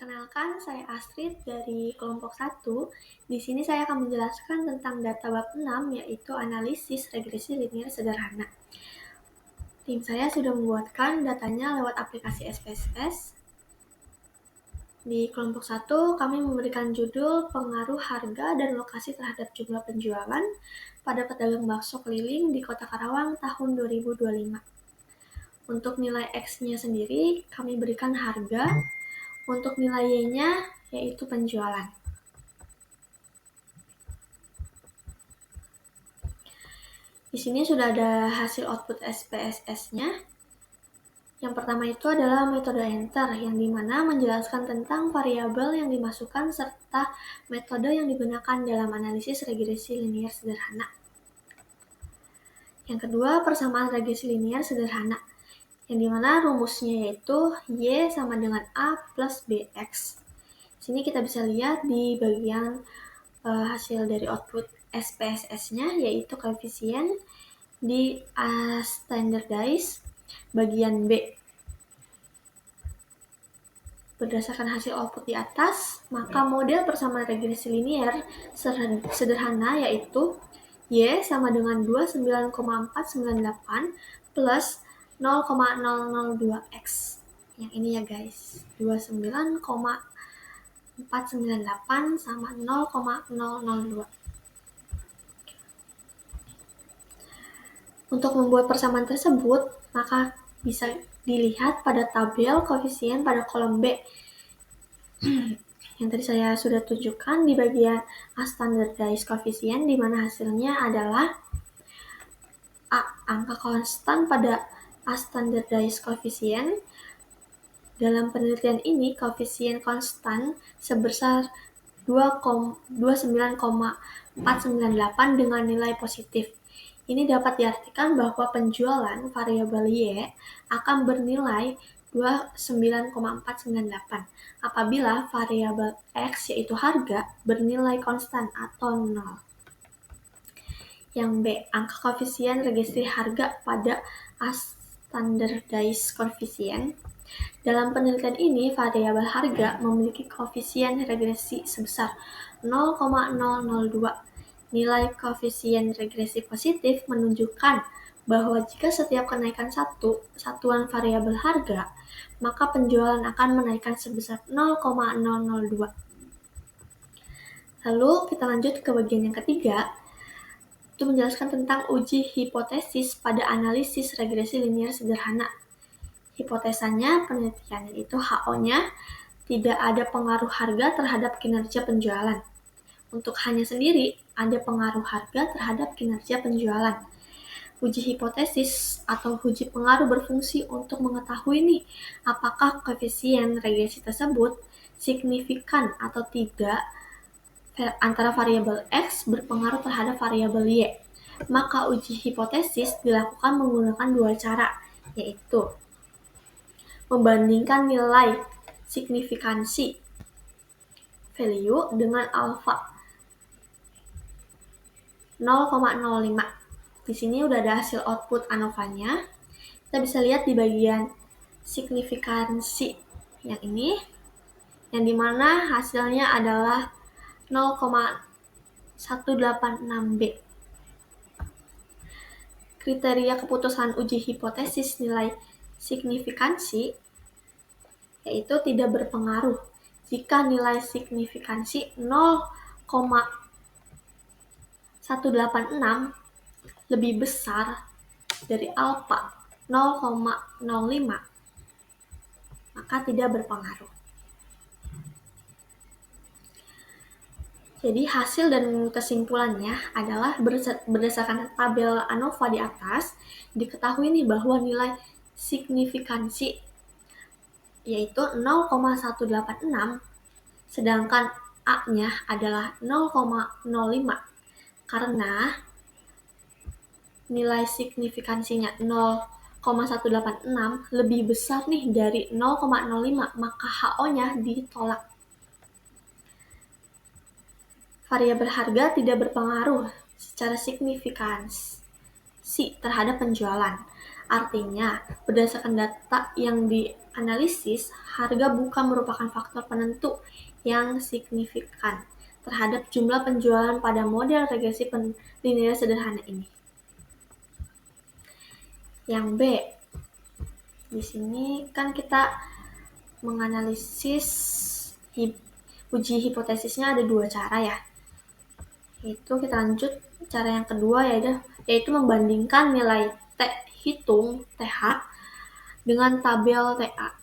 Perkenalkan, saya Astrid dari kelompok 1. Di sini saya akan menjelaskan tentang data bab 6, yaitu analisis regresi linier sederhana. Tim saya sudah membuatkan datanya lewat aplikasi SPSS. Di kelompok 1, kami memberikan judul pengaruh harga dan lokasi terhadap jumlah penjualan pada pedagang bakso keliling di Kota Karawang tahun 2025. Untuk nilai X-nya sendiri, kami berikan harga. Untuk nilai Y-nya, yaitu penjualan. Di sini sudah ada hasil output SPSS-nya. Yang pertama itu adalah metode enter, yang dimana menjelaskan tentang variabel yang dimasukkan serta metode yang digunakan dalam analisis regresi linier sederhana. Yang kedua, persamaan regresi linier sederhana, yang dimana rumusnya yaitu Y sama dengan A plus BX. Sini kita bisa lihat di bagian hasil dari output SPSS-nya, yaitu koefisien di standardize bagian B. Berdasarkan hasil output di atas, maka model persamaan regresi linier sederhana yaitu Y sama dengan 29,498 plus 0,002X. Yang ini ya guys, 29,498 sama 0,002. Untuk membuat persamaan tersebut, maka bisa dilihat pada tabel koefisien pada kolom B. Yang tadi saya sudah tunjukkan di bagian standardized koefisien, di mana hasilnya adalah A, angka konstan pada standardized koefisien. Dalam penelitian ini, koefisien konstan sebesar 29,498 dengan nilai positif. Ini dapat diartikan bahwa penjualan variabel Y akan bernilai 29,498 apabila variabel X yaitu harga bernilai konstan atau 0. Yang B, angka koefisien regresi harga pada standardized koefisien. Dalam penelitian ini, variabel harga memiliki koefisien regresi sebesar 0,002. Nilai koefisien regresi positif menunjukkan bahwa jika setiap kenaikan satuan variabel harga, maka penjualan akan menaikkan sebesar 0,002. Lalu kita lanjut ke bagian yang ketiga, itu menjelaskan tentang uji hipotesis pada analisis regresi linier sederhana. Hipotesanya penelitian itu HO-nya tidak ada pengaruh harga terhadap kinerja penjualan. Untuk hanya sendiri ada pengaruh harga terhadap kinerja penjualan. Uji hipotesis atau uji pengaruh berfungsi untuk mengetahui apakah koefisien regresi tersebut signifikan atau tidak antara variabel X berpengaruh terhadap variabel Y. Maka uji hipotesis dilakukan menggunakan dua cara, yaitu membandingkan nilai signifikansi value dengan alpha 0,05. Di sini udah ada hasil output ANOVA-nya. Kita bisa lihat di bagian signifikansi yang ini, yang dimana hasilnya adalah 0,186B. Kriteria keputusan uji hipotesis nilai signifikansi yaitu tidak berpengaruh jika nilai signifikansi 0,186 lebih besar dari alfa 0,05, maka tidak berpengaruh. Jadi hasil dan kesimpulannya adalah berdasarkan tabel ANOVA di atas, diketahui bahwa nilai signifikansi yaitu 0,186, sedangkan A-nya adalah 0,05. Karena nilai signifikansinya 0,186 lebih besar dari 0,05, maka HO-nya ditolak. Variabel harga tidak berpengaruh secara signifikansi terhadap penjualan. Artinya, berdasarkan data yang dianalisis, harga bukan merupakan faktor penentu yang signifikan terhadap jumlah penjualan pada model regresi linear sederhana ini. Yang B, di sini kan kita menganalisis uji hipotesisnya ada 2 cara ya. Itu kita lanjut cara yang kedua yaitu membandingkan nilai T hitung TH dengan tabel TA.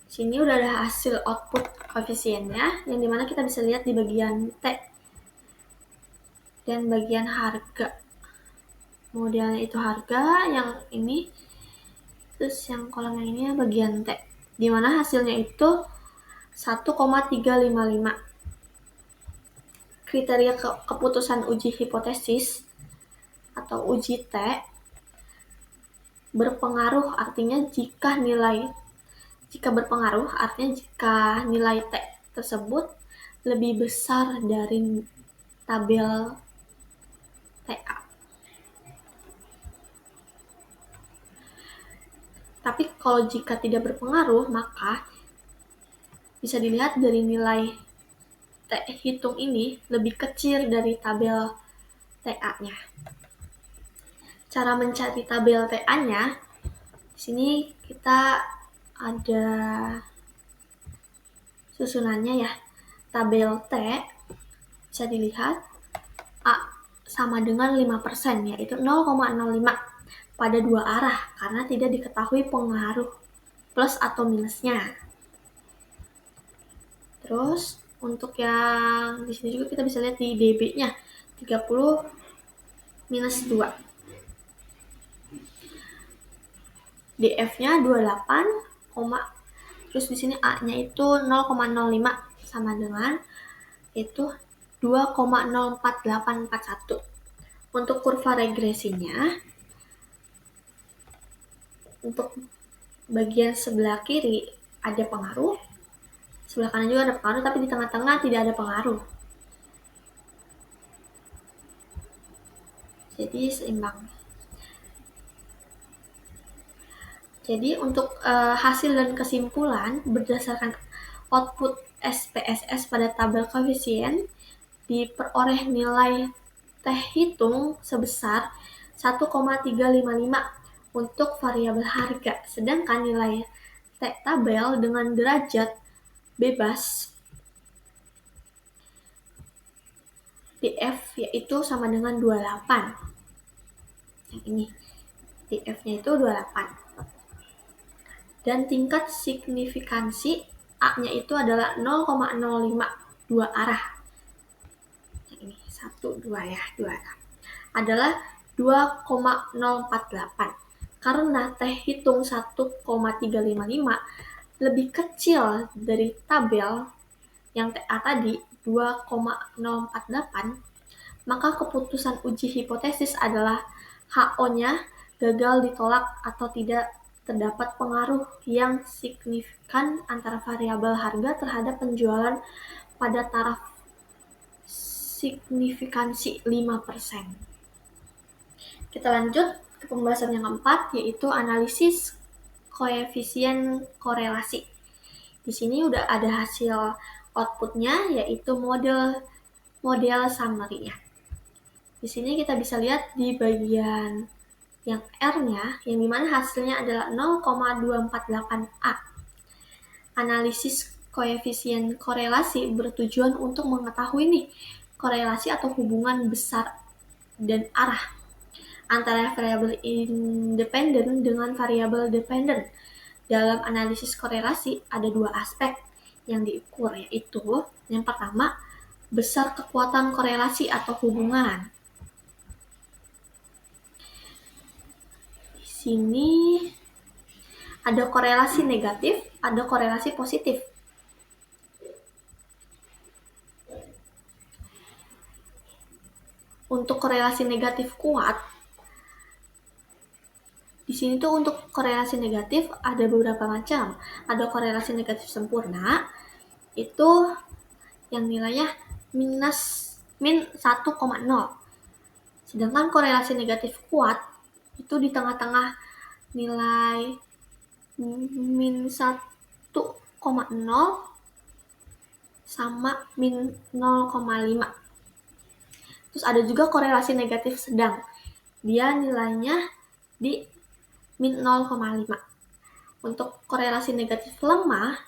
Sini udah ada hasil output koefisiennya yang dimana kita bisa lihat di bagian T dan bagian harga. Modelnya itu harga, yang ini terus yang kolom yang ini bagian T, dimana hasilnya itu 1,355. Kriteria keputusan uji hipotesis atau uji T berpengaruh, artinya jika nilai T tersebut lebih besar dari tabel TA. Tapi kalau jika tidak berpengaruh, maka bisa dilihat dari nilai T hitung ini lebih kecil dari tabel TA-nya. Cara mencari tabel TA-nya, di sini kita ada susunannya ya. Tabel T bisa dilihat A sama dengan 5%, yaitu 0,05 pada 2 arah karena tidak diketahui pengaruh plus atau minusnya. Terus untuk yang di sini juga kita bisa lihat di dB-nya 30 minus 2. DF-nya 28, terus di sini A-nya itu 0,05 sama dengan itu 2,04841. Untuk kurva regresinya, untuk bagian sebelah kiri ada pengaruh, sebelah kanan juga ada pengaruh, tapi di tengah-tengah tidak ada pengaruh. Jadi seimbang. Jadi untuk hasil dan kesimpulan berdasarkan output SPSS pada tabel koefisien diperoleh nilai T hitung sebesar 1,355 untuk variabel harga, sedangkan nilai T tabel dengan derajat bebas DF yaitu sama dengan 28. Yang ini DF-nya itu 28. Dan tingkat signifikansi A-nya itu adalah 0,05, 2 arah. Ini 1, 2 ya, 2 arah. Adalah 2,048. Karena T hitung 1,355 lebih kecil dari tabel yang TA tadi 2,048, maka keputusan uji hipotesis adalah HO-nya gagal ditolak atau tidak terdapat pengaruh yang signifikan antara variabel harga terhadap penjualan pada taraf signifikansi 5%. Kita lanjut ke pembahasan yang keempat, yaitu analisis koefisien korelasi. Di sini udah ada hasil outputnya, yaitu model summary-nya. Di sini kita bisa lihat di bagian yang R-nya, yang dimana hasilnya adalah 0,248A. Analisis koefisien korelasi bertujuan untuk mengetahui nih korelasi atau hubungan besar dan arah antara variabel independen dengan variabel dependen. Dalam analisis korelasi ada 2 aspek yang diukur, yaitu yang pertama, besar kekuatan korelasi atau hubungan. Sini ada korelasi negatif, ada korelasi positif. Untuk korelasi negatif kuat, di sini tuh untuk korelasi negatif ada beberapa macam. Ada korelasi negatif sempurna, itu yang nilainya min 1,0. Sedangkan korelasi negatif kuat itu di tengah-tengah nilai min 1,0 sama min 0,5. Terus ada juga korelasi negatif sedang. Dia nilainya di min 0,5. Untuk korelasi negatif lemah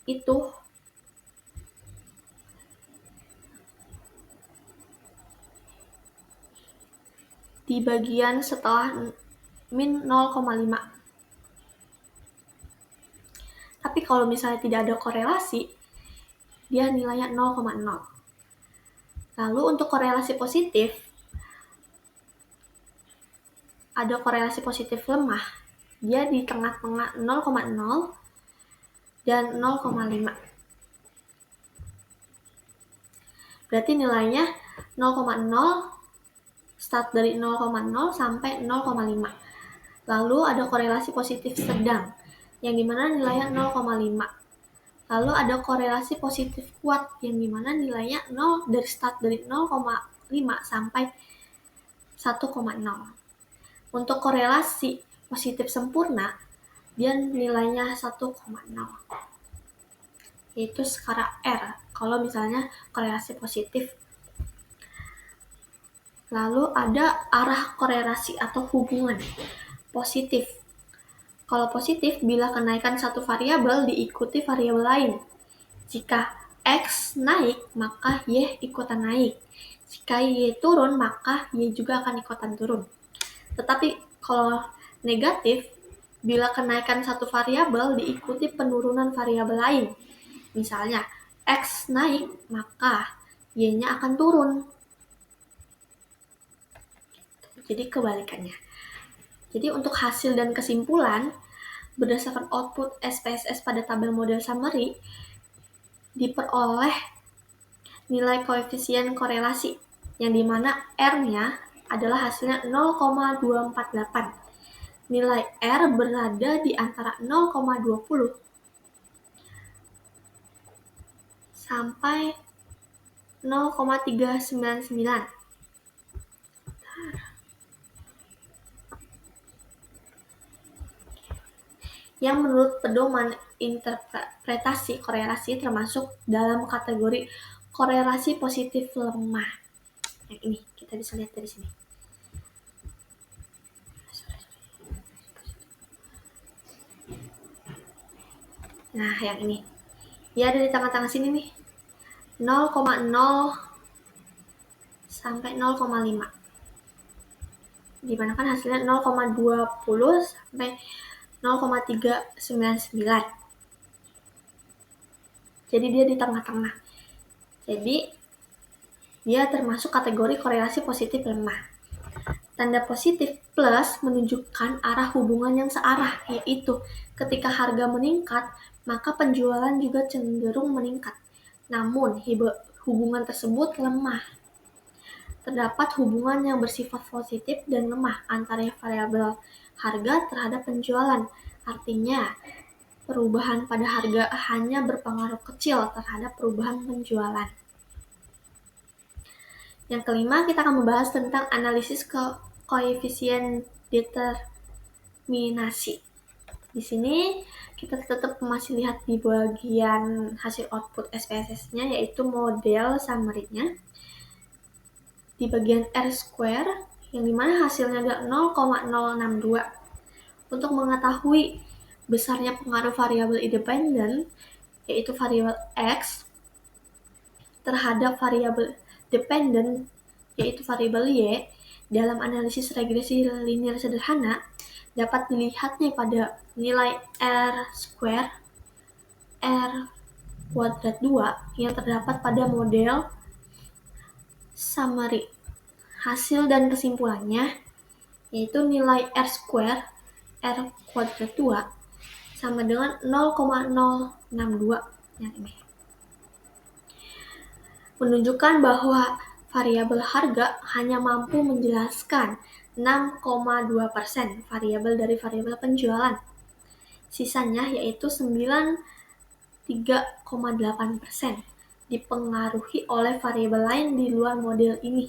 itu di bagian setelah min 0,5. Tapi kalau misalnya tidak ada korelasi, dia nilainya 0,0. Lalu untuk korelasi positif, ada korelasi positif lemah. Dia di tengah-tengah 0,0 dan 0,5. Berarti nilainya 0,0, start dari 0,0 sampai 0,5. Lalu ada korelasi positif sedang, yang dimana nilainya 0,5. Lalu ada korelasi positif kuat, yang dimana nilainya 0 dari start dari 0,5 sampai 1,0. Untuk korelasi positif sempurna, dia nilainya 1,0. Yaitu skala R, kalau misalnya korelasi positif. Lalu ada arah korelasi atau hubungan positif. Kalau positif, bila kenaikan satu variabel diikuti variabel lain. Jika X naik, maka Y ikutan naik. Jika Y turun, maka Y juga akan ikutan turun. Tetapi kalau negatif, bila kenaikan satu variabel diikuti penurunan variabel lain. Misalnya, X naik, maka Y-nya akan turun. Jadi kebalikannya. Jadi untuk hasil dan kesimpulan, berdasarkan output SPSS pada tabel model summary, diperoleh nilai koefisien korelasi, yang dimana R-nya adalah hasilnya 0,248. Nilai R berada di antara 0,20 sampai 0,399. Yang menurut pedoman interpretasi korelasi termasuk dalam kategori korelasi positif lemah. Yang ini kita bisa lihat dari sini. Nah, yang ini. Dia ada di tengah-tengah sini nih. 0,0 sampai 0,5. Dimana kan hasilnya 0,20 sampai 0,399. Jadi dia di tengah-tengah. Jadi dia termasuk kategori korelasi positif lemah. Tanda positif plus menunjukkan arah hubungan yang searah, yaitu ketika harga meningkat, maka penjualan juga cenderung meningkat. Namun, hubungan tersebut lemah. Terdapat hubungan yang bersifat positif dan lemah antara variabel harga terhadap penjualan. Artinya, perubahan pada harga hanya berpengaruh kecil terhadap perubahan penjualan. Yang kelima, kita akan membahas tentang analisis koefisien determinasi. Di sini kita tetap masih lihat di bagian hasil output SPSS-nya, yaitu model summary-nya. Di bagian R-square, yang dimana hasilnya adalah 0,062. Untuk mengetahui besarnya pengaruh variabel independen, yaitu variabel X, terhadap variabel dependen, yaitu variabel Y, dalam analisis regresi linear sederhana, dapat dilihatnya pada nilai R-square, R² 2 yang terdapat pada model summary. Hasil dan kesimpulannya yaitu nilai R-square, R² 2 sama dengan 0,062 yang ini. Menunjukkan bahwa variabel harga hanya mampu menjelaskan 6,2% variabel dari variabel penjualan. Sisanya yaitu 93,8% dipengaruhi oleh variabel lain di luar model ini.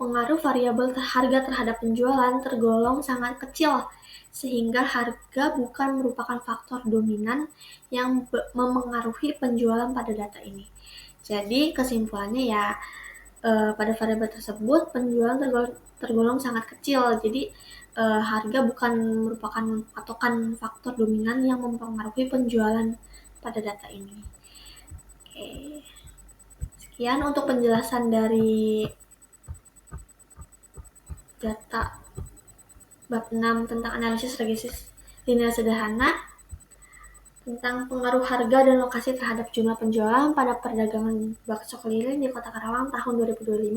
pengaruh variabel harga terhadap penjualan tergolong sangat kecil, sehingga harga bukan merupakan faktor dominan yang memengaruhi penjualan pada data ini. Jadi kesimpulannya ya, pada variabel tersebut penjualan tergolong sangat kecil. Jadi harga bukan merupakan patokan faktor dominan yang mempengaruhi penjualan pada data ini. Oke. Sekian untuk penjelasan dari data bab 6 tentang analisis regresif linear sederhana tentang pengaruh harga dan lokasi terhadap jumlah penjualan pada perdagangan bakso keliling di Kota Karawang tahun 2025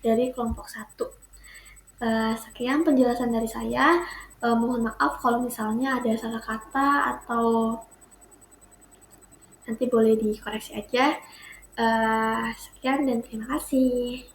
dari kelompok 1. Sekian penjelasan dari saya. Mohon maaf kalau misalnya ada salah kata atau nanti boleh dikoreksi aja. Sekian dan terima kasih.